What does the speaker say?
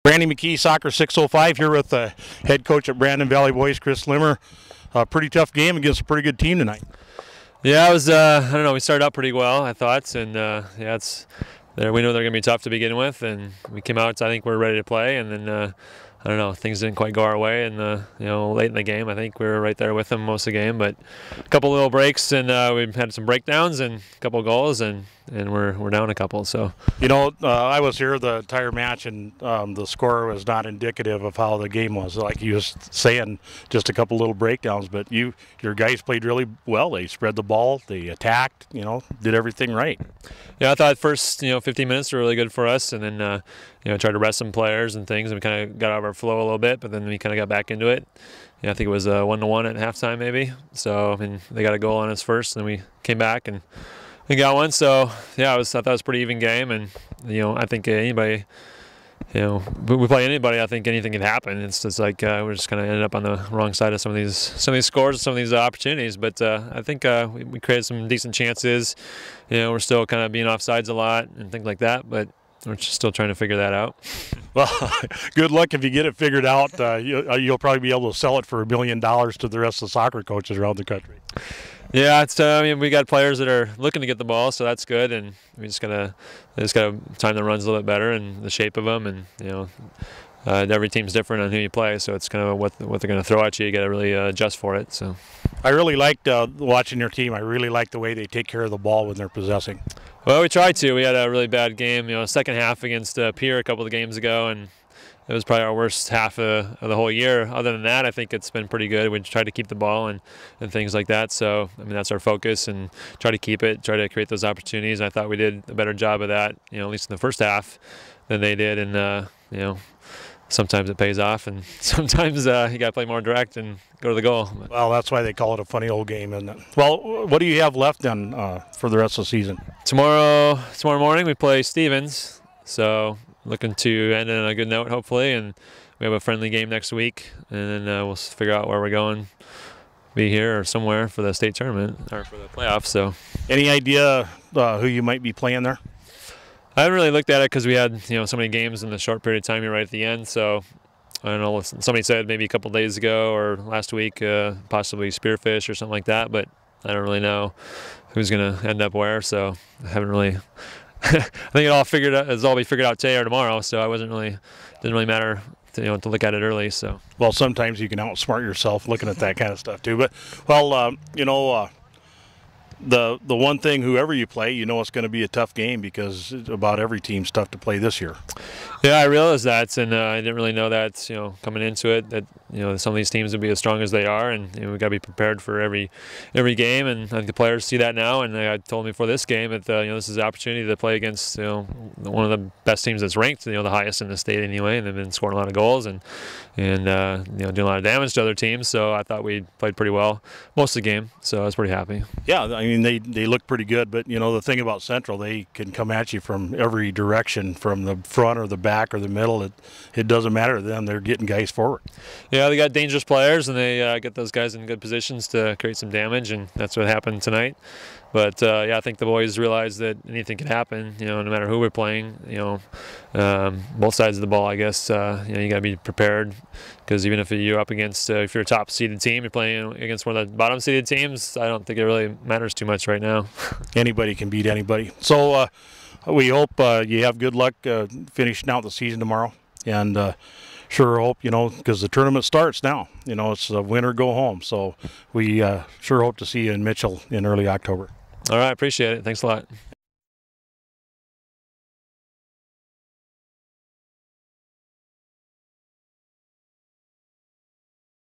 Randy McKee, Soccer 605, here with the head coach at Brandon Valley Boys, Chris Limmer. A pretty tough game against a pretty good team tonight. Yeah, it was. I don't know. We started out pretty well, I thought, and yeah, it's. We know they're going to be tough to begin with, and we came out. I think we're ready to play, and then I don't know. Things didn't quite go our way, and late in the game, I think we were right there with them most of the game, but a couple little breaks, and we had some breakdowns and a couple of goals, and we're down a couple. So I was here the entire match, and the score was not indicative of how the game was. Like you was saying, just a couple little breakdowns, but your guys played really well. They spread the ball, they attacked, did everything right. Yeah, I thought first 15 minutes were really good for us, and then tried to rest some players and things, and we kind of got out of our flow a little bit, but then we kind of got back into it. Yeah, I think it was 1-1 at halftime maybe. So they got a goal on us first, and then we came back and got one. So yeah, I thought it was a pretty even game, and I think anybody. We play anybody. I think anything can happen. It's just like we're just kind of ended up on the wrong side of some of these scores, some of these opportunities. But I think we created some decent chances. We're still kind of being offsides a lot and things like that. But we're just still trying to figure that out. Well, good luck if you get it figured out. You'll probably be able to sell it for $1 million to the rest of the soccer coaches around the country. Yeah, it's. We got players that are looking to get the ball, so that's good, and we just gotta time the runs a little bit better and the shape of them, and every team's different on who you play, so it's kind of what they're going to throw at you. You got to really adjust for it. So, I really liked watching your team. I really like the way they take care of the ball when they're possessing. Well, we tried to. We had a really bad game, second half against Pierre a couple of games ago, and it was probably our worst half of the whole year. Other than that, I think it's been pretty good. We tried to keep the ball and things like that. So, that's our focus, and try to keep it, try to create those opportunities. I thought we did a better job of that, at least in the first half than they did. And, sometimes it pays off, and sometimes you got to play more direct and go to the goal. Well, that's why they call it a funny old game, isn't it? Well, what do you have left then for the rest of the season? Tomorrow morning we play Stevens. So, looking to end on a good note, hopefully, and we have a friendly game next week, and then we'll figure out where we're going, be here or somewhere for the state tournament or for the playoffs. So, any idea who you might be playing there? I haven't really looked at it because we had so many games in the short period of time here right at the end. So, I don't know. Somebody said maybe a couple of days ago or last week, possibly Spearfish or something like that, but I don't really know who's going to end up where. So, I haven't really. I think it's all be figured out today or tomorrow. So didn't really matter to look at it early. So sometimes you can outsmart yourself looking at that kind of stuff too. But the one thing, whoever you play, it's going to be a tough game because about every team's tough to play this year. Yeah, I realized that, and I didn't really know that coming into it, that some of these teams would be as strong as they are, and we've got to be prepared for every game. And I think the players see that now. And they told me before this game that this is an opportunity to play against one of the best teams that's ranked, the highest in the state anyway, and they've been scoring a lot of goals and doing a lot of damage to other teams. So I thought we played pretty well most of the game. So I was pretty happy. Yeah, they look pretty good, but the thing about Central, they can come at you from every direction, from the front or the back or the middle. It doesn't matter to them. They're getting guys forward. Yeah, they got dangerous players, and they get those guys in good positions to create some damage, and that's what happened tonight. But yeah, I think the boys realize that anything can happen. No matter who we're playing. Both sides of the ball. I guess you got to be prepared, because even if you're up against, if you're a top seeded team, you're playing against one of the bottom seeded teams. I don't think it really matters too much right now. Anybody can beat anybody. So we hope you have good luck finishing out the season tomorrow, and sure hope because the tournament starts now. It's a win or go home. So we sure hope to see you in Mitchell in early October. All right, appreciate it. Thanks a lot.